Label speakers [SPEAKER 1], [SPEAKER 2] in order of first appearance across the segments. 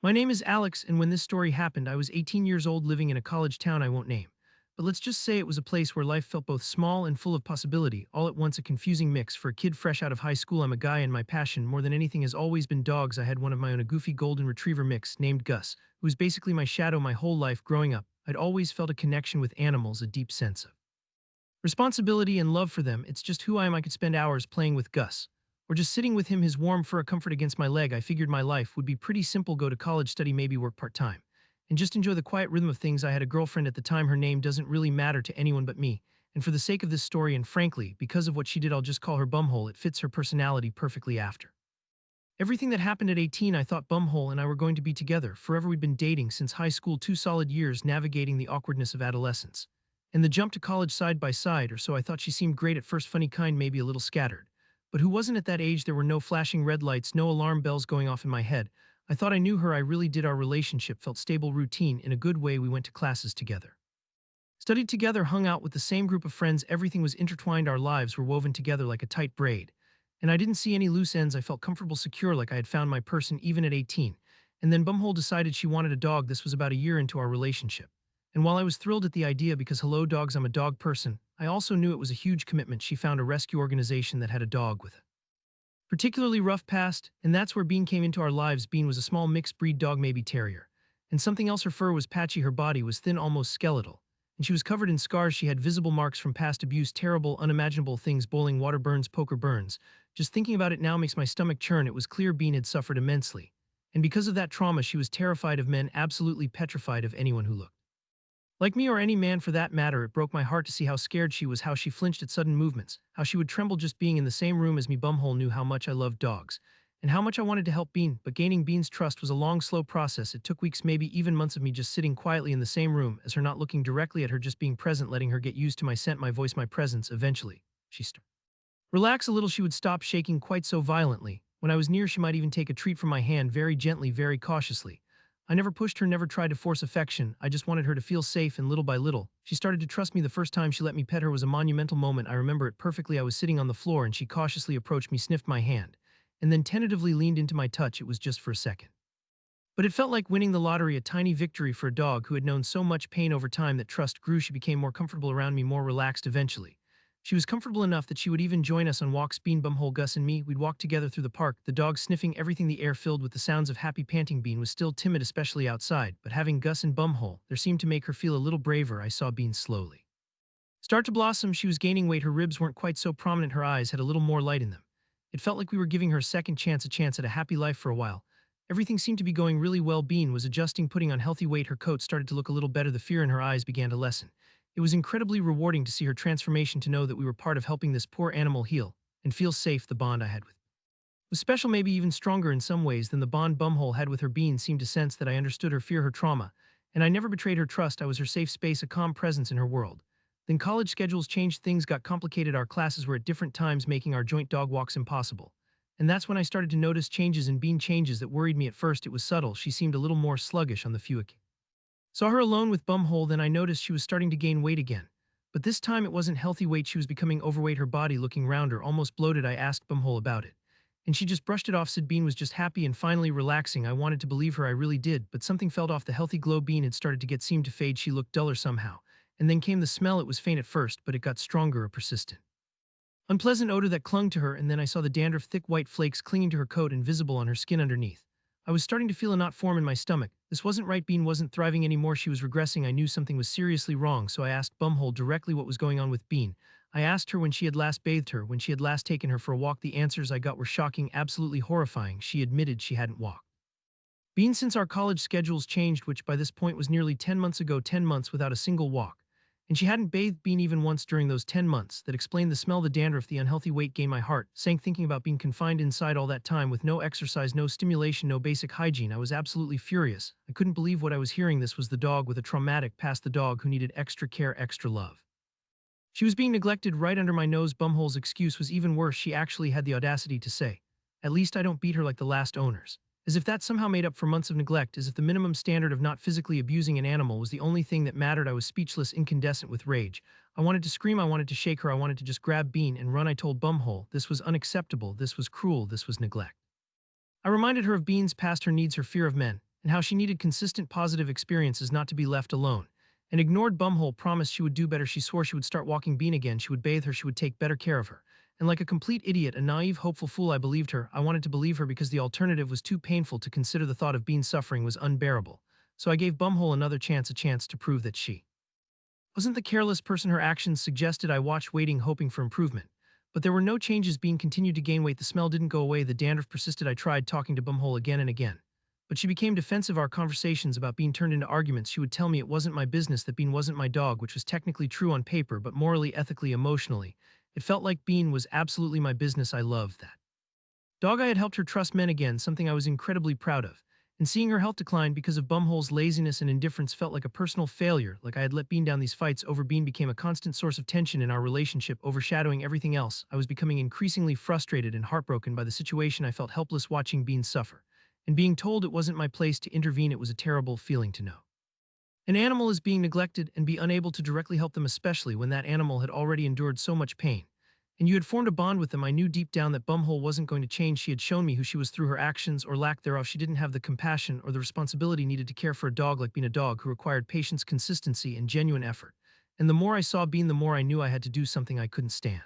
[SPEAKER 1] My name is Alex, and when this story happened, I was 18 years old living in a college town I won't name. But let's just say it was a place where life felt both small and full of possibility, all at once a confusing mix. For a kid fresh out of high school, I'm a guy, and my passion, more than anything, has always been dogs. I had one of my own, a goofy golden retriever mix named Gus, who was basically my shadow my whole life growing up. I'd always felt a connection with animals, a deep sense of responsibility and love for them. It's just who I am. I could spend hours playing with Gus, or just sitting with him, his warm fur a comfort against my leg. I figured my life would be pretty simple: go to college, study, maybe work part-time, and just enjoy the quiet rhythm of things. I had a girlfriend at the time. Her name doesn't really matter to anyone but me, and for the sake of this story, and frankly, because of what she did, I'll just call her Bumhole. It fits her personality perfectly. After everything that happened at 18, I thought Bumhole and I were going to be together forever. We'd been dating since high school, 2 solid years navigating the awkwardness of adolescence, and the jump to college side by side, or so I thought. She seemed great at first, funny kind, maybe a little scattered. But who wasn't at that age? There were no flashing red lights, no alarm bells going off in my head. I thought I knew her. I really did. Our relationship felt stable, routine, in a good way. We went to classes together, studied together, hung out with the same group of friends. Everything was intertwined. Our lives were woven together like a tight braid, and I didn't see any loose ends. I felt comfortable, secure, like I had found my person even at 18. And then Bumhole decided she wanted a dog. This was about a year into our relationship. And while I was thrilled at the idea, because hello dogs, I'm a dog person, I also knew it was a huge commitment. She found a rescue organization that had a dog with a particularly rough past, and that's where Bean came into our lives. Bean was a small mixed breed dog, maybe terrier. And something else: her fur was patchy, her body was thin, almost skeletal, and she was covered in scars. She had visible marks from past abuse, terrible, unimaginable things: boiling water burns, poker burns. Just thinking about it now makes my stomach churn. It was clear Bean had suffered immensely, and because of that trauma, she was terrified of men, absolutely petrified of anyone who looked like me, or any man for that matter. It broke my heart to see how scared she was, how she flinched at sudden movements, how she would tremble just being in the same room as me. Bumhole knew how much I loved dogs, and how much I wanted to help Bean, but gaining Bean's trust was a long, slow process. It took weeks, maybe even months, of me just sitting quietly in the same room as her, not looking directly at her, just being present, letting her get used to my scent, my voice, my presence. Eventually, she started relax a little. She would stop shaking quite so violently. When I was near, she might even take a treat from my hand, very gently, very cautiously. I never pushed her, never tried to force affection. I just wanted her to feel safe, and little by little, she started to trust me. The first time she let me pet her was a monumental moment. I remember it perfectly. I was sitting on the floor, and she cautiously approached me, sniffed my hand, and then tentatively leaned into my touch. It was just for a second, but it felt like winning the lottery, a tiny victory for a dog who had known so much pain. Over time, that trust grew. She became more comfortable around me, more relaxed. Eventually, she was comfortable enough that she would even join us on walks. Bean, Bumhole, Gus, and me, we'd walk together through the park, the dog sniffing everything, the air filled with the sounds of happy panting. Bean was still timid, especially outside, but having Gus and Bumhole there seemed to make her feel a little braver. I saw Bean slowly start to blossom. She was gaining weight. Her ribs weren't quite so prominent. Her eyes had a little more light in them. It felt like we were giving her a second chance, a chance at a happy life. For a while, everything seemed to be going really well. Bean was adjusting, putting on healthy weight. Her coat started to look a little better. The fear in her eyes began to lessen. It was incredibly rewarding to see her transformation, to know that we were part of helping this poor animal heal and feel safe. The bond I had with was special, maybe even stronger in some ways than the bond Bumhole had with her. Bean seemed to sense that I understood her fear, her trauma, and I never betrayed her trust. I was her safe space, a calm presence in her world. Then college schedules changed, things got complicated. Our classes were at different times, making our joint dog walks impossible. And that's when I started to notice changes in Bean, changes that worried me. At first, it was subtle. She seemed a little more sluggish on the few occasions saw her alone with Bumhole. Then I noticed she was starting to gain weight again. But this time it wasn't healthy weight. She was becoming overweight, her body looking rounder, almost bloated. I asked Bumhole about it, and she just brushed it off, said Bean was just happy and finally relaxing. I wanted to believe her, I really did, but something felt off. The healthy glow Bean had started to get seemed to fade. She looked duller somehow. And then came the smell. It was faint at first, but it got stronger, a persistent, unpleasant odor that clung to her. And then I saw the dandruff, thick white flakes clinging to her coat and visible on her skin underneath. I was starting to feel a knot form in my stomach. This wasn't right. Bean wasn't thriving anymore. She was regressing. I knew something was seriously wrong, so I asked Bumhole directly what was going on with Bean. I asked her when she had last bathed her, when she had last taken her for a walk. The answers I got were shocking, absolutely horrifying. She admitted she hadn't walked Bean since our college schedules changed, which by this point was nearly 10 months ago, 10 months without a single walk. And she hadn't bathed Bean even once during those 10 months. That explained the smell, the dandruff, the unhealthy weight gain. My heart sank thinking about being confined inside all that time with no exercise, no stimulation, no basic hygiene. I was absolutely furious. I couldn't believe what I was hearing. This was the dog with a traumatic past, the dog who needed extra care, extra love. She was being neglected right under my nose. Bumhole's excuse was even worse. She actually had the audacity to say, "At least I don't beat her like the last owners." As if that somehow made up for months of neglect, as if the minimum standard of not physically abusing an animal was the only thing that mattered. I was speechless, incandescent with rage. I wanted to scream, I wanted to shake her, I wanted to just grab Bean and run. I told Bumhole this was unacceptable, this was cruel, this was neglect. I reminded her of Bean's past, her needs, her fear of men, and how she needed consistent positive experiences not to be left alone. An ignored bumhole promised she would do better. She swore she would start walking Bean again, she would bathe her, she would take better care of her. And like a complete idiot, a naive, hopeful fool, I believed her. I wanted to believe her because the alternative was too painful to consider. The thought of Bean's suffering was unbearable. So I gave Bumhole another chance, a chance to prove that she wasn't the careless person her actions suggested. I watched, waiting, hoping for improvement. But there were no changes. Bean continued to gain weight. The smell didn't go away. The dandruff persisted. I tried talking to Bumhole again and again. But she became defensive. Our conversations about Bean turned into arguments. She would tell me it wasn't my business, that Bean wasn't my dog, which was technically true on paper, but morally, ethically, emotionally, it felt like Bean was absolutely my business. I loved that dog. I had helped her trust men again, something I was incredibly proud of. And seeing her health decline because of Bumhole's laziness and indifference felt like a personal failure, like I had let Bean down. These fights over Bean became a constant source of tension in our relationship, overshadowing everything else. I was becoming increasingly frustrated and heartbroken by the situation. I felt helpless watching Bean suffer. And being told it wasn't my place to intervene, it was a terrible feeling to know an animal is being neglected and be unable to directly help them, especially when that animal had already endured so much pain. And you had formed a bond with them. I knew deep down that Bumhole wasn't going to change. She had shown me who she was through her actions or lack thereof. She didn't have the compassion or the responsibility needed to care for a dog like Bean, a dog who required patience, consistency, and genuine effort. And the more I saw Bean, the more I knew I had to do something. I couldn't stand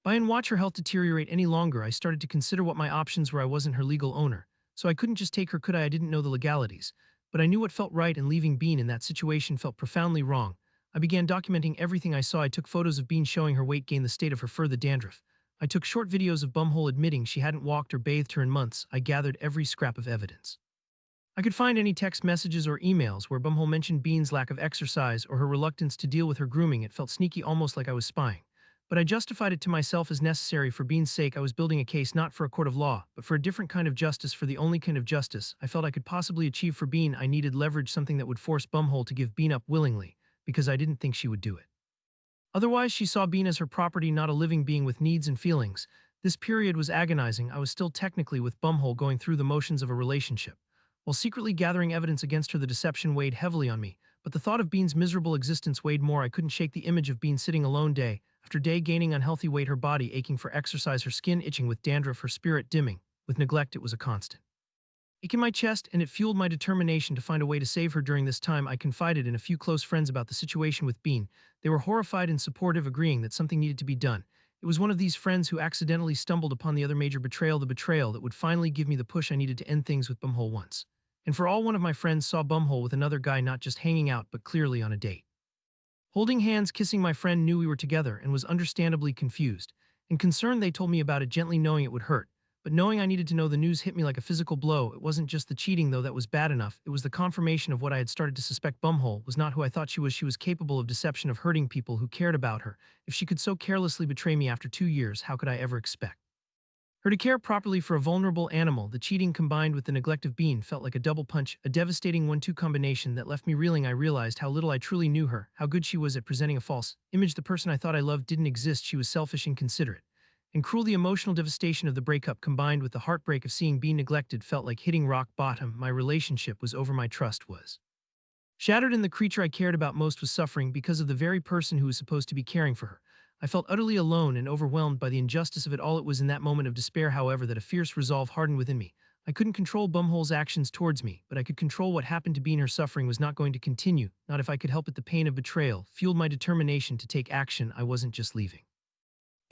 [SPEAKER 1] by and watch her health deteriorate any longer. I started to consider what my options were. I wasn't her legal owner, so I couldn't just take her, could I? I didn't know the legalities, but I knew what felt right, and leaving Bean in that situation felt profoundly wrong. I began documenting everything I saw. I took photos of Bean showing her weight gain, the state of her fur, the dandruff. I took short videos of Bumhole admitting she hadn't walked or bathed her in months. I gathered every scrap of evidence I could find, any text messages or emails where Bumhole mentioned Bean's lack of exercise or her reluctance to deal with her grooming. It felt sneaky, almost like I was spying. But I justified it to myself as necessary for Bean's sake. I was building a case not for a court of law, but for a different kind of justice, for the only kind of justice I felt I could possibly achieve for Bean. I needed leverage, something that would force Bumhole to give Bean up willingly, because I didn't think she would do it. Otherwise, she saw Bean as her property, not a living being with needs and feelings. This period was agonizing. I was still technically with Bumhole, going through the motions of a relationship, while secretly gathering evidence against her. The deception weighed heavily on me, but the thought of Bean's miserable existence weighed more. I couldn't shake the image of Bean sitting alone day after day, gaining unhealthy weight, her body aching for exercise, her skin itching with dandruff, her spirit dimming with neglect. It was a constant ache in my chest, and it fueled my determination to find a way to save her. During this time, I confided in a few close friends about the situation with Bean. They were horrified and supportive, agreeing that something needed to be done. It was one of these friends who accidentally stumbled upon the other major betrayal, the betrayal that would finally give me the push I needed to end things with Bumhole once and for all. One of my friends saw Bumhole with another guy, not just hanging out, but clearly on a date. Holding hands, kissing. My friend knew we were together and was understandably confused and concerned. They told me about it gently, knowing it would hurt. But knowing I needed to know, the news hit me like a physical blow. It wasn't just the cheating, though that was bad enough. It was the confirmation of what I had started to suspect. Bumhole was not who I thought she was. She was capable of deception, of hurting people who cared about her. If she could so carelessly betray me after 2 years, how could I ever expect her to care properly for a vulnerable animal? The cheating combined with the neglect of Bean felt like a double punch, a devastating 1-2 combination that left me reeling. I realized how little I truly knew her, how good she was at presenting a false image. The person I thought I loved didn't exist. She was selfish, inconsiderate, and cruel. The emotional devastation of the breakup combined with the heartbreak of seeing Bean neglected felt like hitting rock bottom. My relationship was over. My trust was shattered, and the creature I cared about most was suffering because of the very person who was supposed to be caring for her. I felt utterly alone and overwhelmed by the injustice of it all. It was in that moment of despair, however, that a fierce resolve hardened within me. I couldn't control Bumhole's actions towards me, but I could control what happened to Bean. Her suffering was not going to continue, not if I could help it. The pain of betrayal fueled my determination to take action. I wasn't just leaving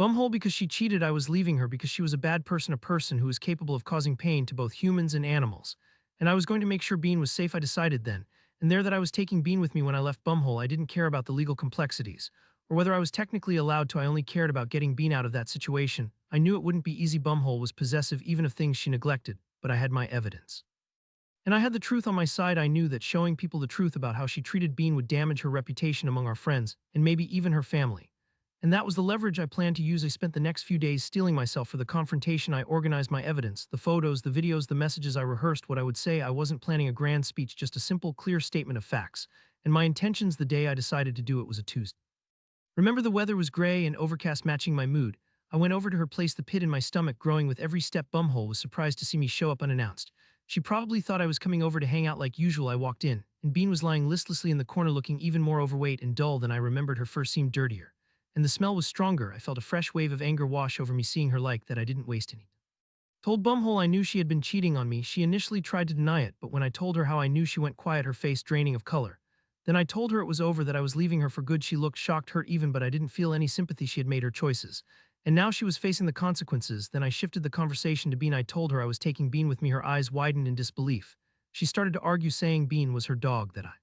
[SPEAKER 1] Bumhole because she cheated. I was leaving her because she was a bad person, a person who was capable of causing pain to both humans and animals. And I was going to make sure Bean was safe. I decided then and there that I was taking Bean with me when I left Bumhole. I didn't care about the legal complexities or whether I was technically allowed to. I only cared about getting Bean out of that situation. I knew it wouldn't be easy. Bumhole was possessive even of things she neglected, but I had my evidence. And I had the truth on my side. I knew that showing people the truth about how she treated Bean would damage her reputation among our friends, and maybe even her family. And that was the leverage I planned to use. I spent the next few days steeling myself for the confrontation. I organized my evidence, the photos, the videos, the messages. I rehearsed what I would say. I wasn't planning a grand speech, just a simple, clear statement of facts. And my intentions the day I decided to do it was a Tuesday. Remember, the weather was gray and overcast, matching my mood. I went over to her place, the pit in my stomach growing with every step. Bumhole was surprised to see me show up unannounced. She probably thought I was coming over to hang out like usual. I walked in, and Bean was lying listlessly in the corner, looking even more overweight and dull than I remembered. Her fur seemed dirtier, and the smell was stronger. I felt a fresh wave of anger wash over me seeing her like that. I didn't waste any Told Bumhole I knew she had been cheating on me. She initially tried to deny it, but when I told her how I knew, she went quiet, her face draining of color. Then I told her it was over, that I was leaving her for good. She looked shocked, hurt even, but I didn't feel any sympathy. She had made her choices, and now she was facing the consequences. Then I shifted the conversation to Bean. I told her I was taking Bean with me. Her eyes widened in disbelief. She started to argue, saying Bean was her dog, that I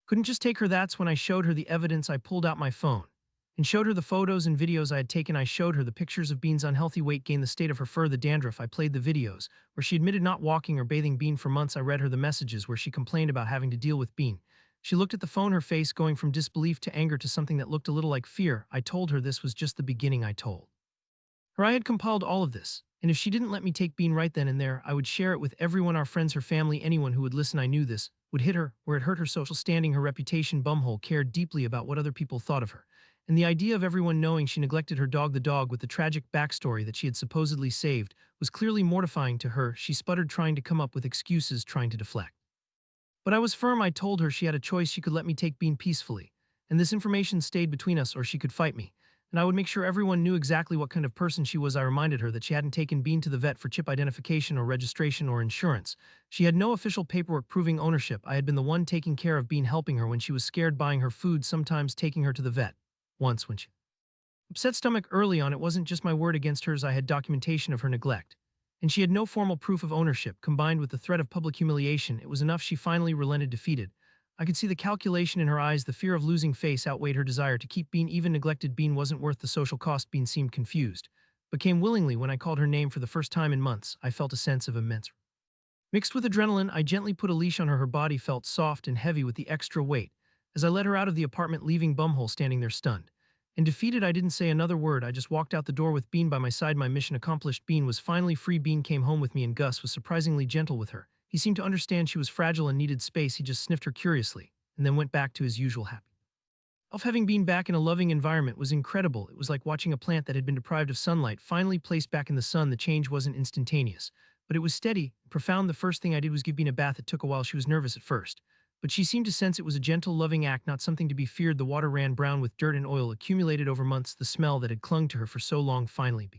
[SPEAKER 1] couldn't just take her. That's when I showed her the evidence. I pulled out my phone and showed her the photos and videos I had taken. I showed her the pictures of Bean's unhealthy weight gain, the state of her fur, the dandruff. I played the videos where she admitted not walking or bathing Bean for months. I read her the messages where she complained about having to deal with Bean. She looked at the phone, her face going from disbelief to anger to something that looked a little like fear. I told her this was just the beginning. I told her I had compiled all of this, and if she didn't let me take Bean right then and there, I would share it with everyone, our friends, her family, anyone who would listen. I knew this would hit her where it hurt her social standing, her reputation. Bumhole cared deeply about what other people thought of her, and the idea of everyone knowing she neglected her dog, the dog with the tragic backstory that she had supposedly saved, was clearly mortifying to her. She sputtered, trying to come up with excuses, trying to deflect. But I was firm. I told her she had a choice. She could let me take Bean peacefully, and this information stayed between us, or she could fight me, and I would make sure everyone knew exactly what kind of person she was. I reminded her that she hadn't taken Bean to the vet for chip identification or registration or insurance. She had no official paperwork proving ownership. I had been the one taking care of Bean, helping her when she was scared, buying her food, sometimes taking her to the vet. Once, when she upset stomach early on, it wasn't just my word against hers. I had documentation of her neglect, and she had no formal proof of ownership. Combined with the threat of public humiliation, it was enough. She finally relented, defeated. I could see the calculation in her eyes. The fear of losing face outweighed her desire to keep Bean. Even neglected Bean wasn't worth the social cost. Bean seemed confused, but came willingly. When I called her name for the first time in months, I felt a sense of immense mixed with adrenaline. I gently put a leash on her. Her body felt soft and heavy with the extra weight. As I led her out of the apartment, leaving Bumhole standing there stunned and defeated, I didn't say another word. I just walked out the door with Bean by my side. My mission accomplished. Bean was finally free. Bean came home with me, and Gus was surprisingly gentle with her. He seemed to understand she was fragile and needed space. He just sniffed her curiously and then went back to his usual happy self. Having Bean back in a loving environment was incredible. It was like watching a plant that had been deprived of sunlight finally placed back in the sun. The change wasn't instantaneous, but it was steady, profound. The first thing I did was give Bean a bath. It took a while. She was nervous at first, but she seemed to sense it was a gentle, loving act, not something to be feared. The water ran brown with dirt and oil accumulated over months. The smell that had clung to her for so long finally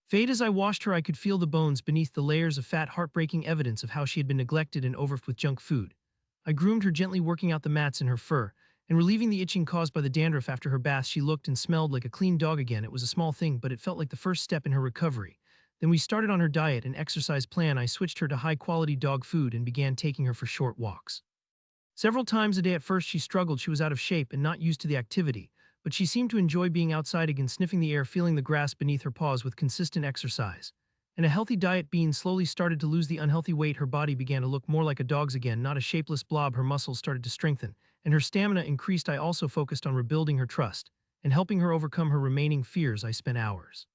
[SPEAKER 1] fade. As I washed her, I could feel the bones beneath the layers of fat, heartbreaking evidence of how she had been neglected and overfed with junk food. I groomed her gently, working out the mats in her fur and relieving the itching caused by the dandruff. After her bath, she looked and smelled like a clean dog again. It was a small thing, but it felt like the first step in her recovery. Then we started on her diet and exercise plan. I switched her to high-quality dog food and began taking her for short walks several times a day. At first she struggled. She was out of shape and not used to the activity, but she seemed to enjoy being outside again, sniffing the air, feeling the grass beneath her paws. With consistent exercise and a healthy diet, Bean slowly started to lose the unhealthy weight. Her body began to look more like a dog's again, not a shapeless blob. Her muscles started to strengthen, and her stamina increased. I also focused on rebuilding her trust and helping her overcome her remaining fears. I spent hours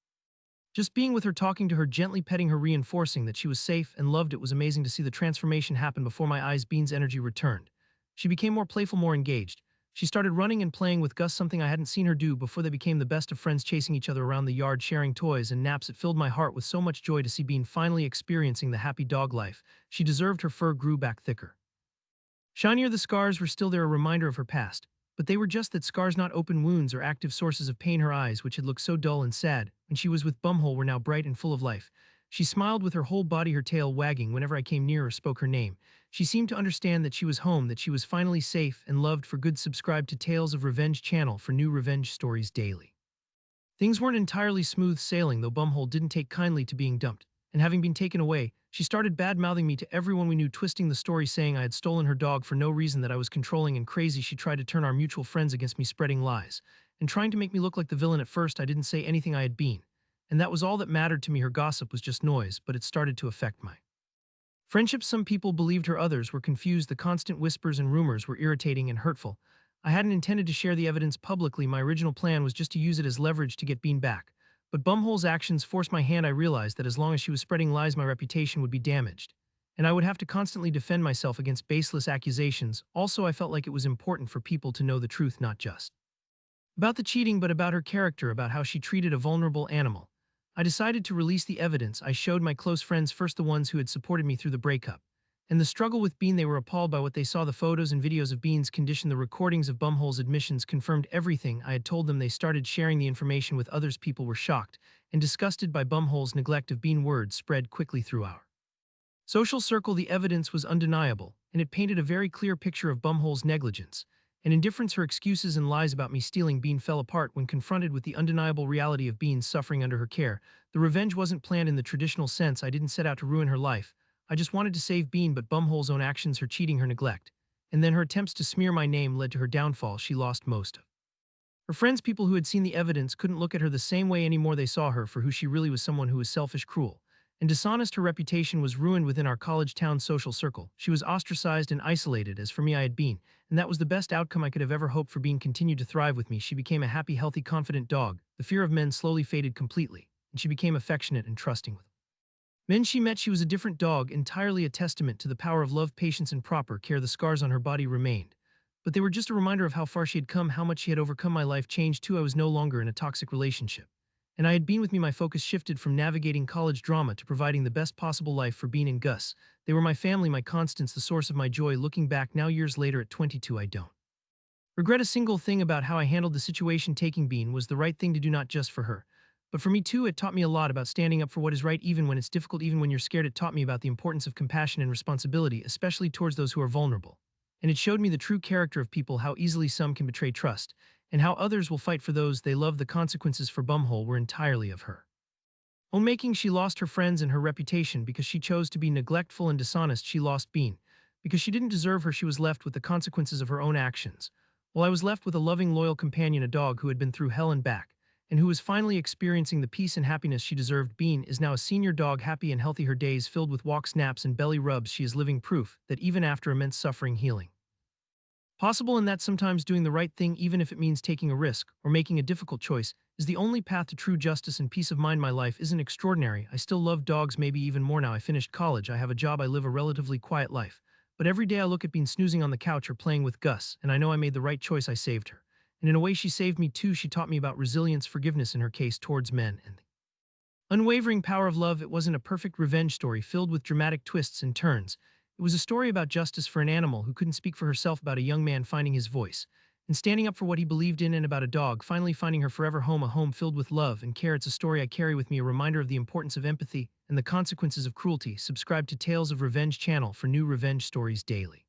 [SPEAKER 1] just being with her, talking to her, gently petting her, reinforcing that she was safe and loved. It was amazing to see the transformation happen before my eyes. Bean's energy returned. She became more playful, more engaged. She started running and playing with Gus, something I hadn't seen her do before. They became the best of friends, chasing each other around the yard, sharing toys and naps. It filled my heart with so much joy to see Bean finally experiencing the happy dog life she deserved. Her fur grew back thicker, shinier. The scars were still there, a reminder of her past, but they were just that, scars, not open wounds or active sources of pain. Her eyes, which had looked so dull and sad when she was with Bumhole, were now bright and full of life. She smiled with her whole body, her tail wagging whenever I came near or spoke her name. She seemed to understand that she was home, that she was finally safe and loved for good. Subscribe to Tales of Revenge channel for new revenge stories daily. Things weren't entirely smooth sailing, though. Bumhole didn't take kindly to being dumped, and having been taken away, she started bad-mouthing me to everyone we knew, twisting the story, saying I had stolen her dog for no reason, that I was controlling and crazy. She tried to turn our mutual friends against me, spreading lies and trying to make me look like the villain. At first, I didn't say anything. I had been, and that was all that mattered to me. Her gossip was just noise, but it started to affect my friendships. Some people believed her, others were confused. The constant whispers and rumors were irritating and hurtful. I hadn't intended to share the evidence publicly. My original plan was just to use it as leverage to get Bean back. But Bumhole's actions forced my hand. I realized that as long as she was spreading lies, my reputation would be damaged, and I would have to constantly defend myself against baseless accusations. Also, I felt like it was important for people to know the truth, not just about the cheating, but about her character, about how she treated a vulnerable animal. I decided to release the evidence. I showed my close friends, first the ones who had supported me through the breakup, And the struggle with Bean, they were appalled by what they saw. The photos and videos of Bean's condition, the recordings of Bumhole's admissions confirmed everything I had told them. They started sharing the information with others. People were shocked and disgusted by Bumhole's neglect of Bean. Words spread quickly through our social circle. The evidence was undeniable, and it painted a very clear picture of Bumhole's negligence and indifference. Her excuses and lies about me stealing Bean fell apart when confronted with the undeniable reality of Bean's suffering under her care. The revenge wasn't planned in the traditional sense. I didn't set out to ruin her life. I just wanted to save Bean, but Bumhole's own actions, her cheating, her neglect, and then her attempts to smear my name led to her downfall. She lost most of her friends. People who had seen the evidence couldn't look at her the same way anymore. They saw her for who she really was, someone who was selfish, cruel, and dishonest. Her reputation was ruined within our college town social circle. She was ostracized and isolated. As for me, I had Bean, and that was the best outcome I could have ever hoped for. Bean continued to thrive with me. She became a happy, healthy, confident dog. The fear of men slowly faded completely, and she became affectionate and trusting with men she met. She was a different dog, entirely a testament to the power of love, patience, and proper care. The scars on her body remained, but they were just a reminder of how far she had come, how much she had overcome. My life changed too. I was no longer in a toxic relationship, and I had Bean with me. My focus shifted from navigating college drama to providing the best possible life for Bean and Gus. They were my family, my constants, the source of my joy. Looking back now, years later at 22, I don't regret a single thing about how I handled the situation. Taking Bean was the right thing to do, not just for her, but for me too. It taught me a lot about standing up for what is right, even when it's difficult, even when you're scared. It taught me about the importance of compassion and responsibility, especially towards those who are vulnerable. And it showed me the true character of people, how easily some can betray trust, and how others will fight for those they love. The consequences for Bumhole were entirely of her own making. She lost her friends and her reputation because she chose to be neglectful and dishonest. She lost Bean because she didn't deserve her. She was left with the consequences of her own actions, while I was left with a loving, loyal companion, a dog who had been through hell and back, and who was finally experiencing the peace and happiness she deserved. Bean is now a senior dog, happy and healthy, her days filled with walks, naps, and belly rubs. She is living proof that even after immense suffering, healing possible, and that sometimes doing the right thing, even if it means taking a risk or making a difficult choice, is the only path to true justice and peace of mind. My life isn't extraordinary. I still love dogs, maybe even more now. I finished college, I have a job, I live a relatively quiet life. But every day I look at Bean snoozing on the couch or playing with Gus, and I know I made the right choice. I saved her. And in a way, she saved me too. She taught me about resilience, forgiveness in her case towards men, and the unwavering power of love. It wasn't a perfect revenge story filled with dramatic twists and turns. It was a story about justice for an animal who couldn't speak for herself, about a young man finding his voice and standing up for what he believed in, and about a dog finally finding her forever home, a home filled with love and care. It's a story I carry with me, a reminder of the importance of empathy and the consequences of cruelty. Subscribe to Tales of Revenge channel for new revenge stories daily.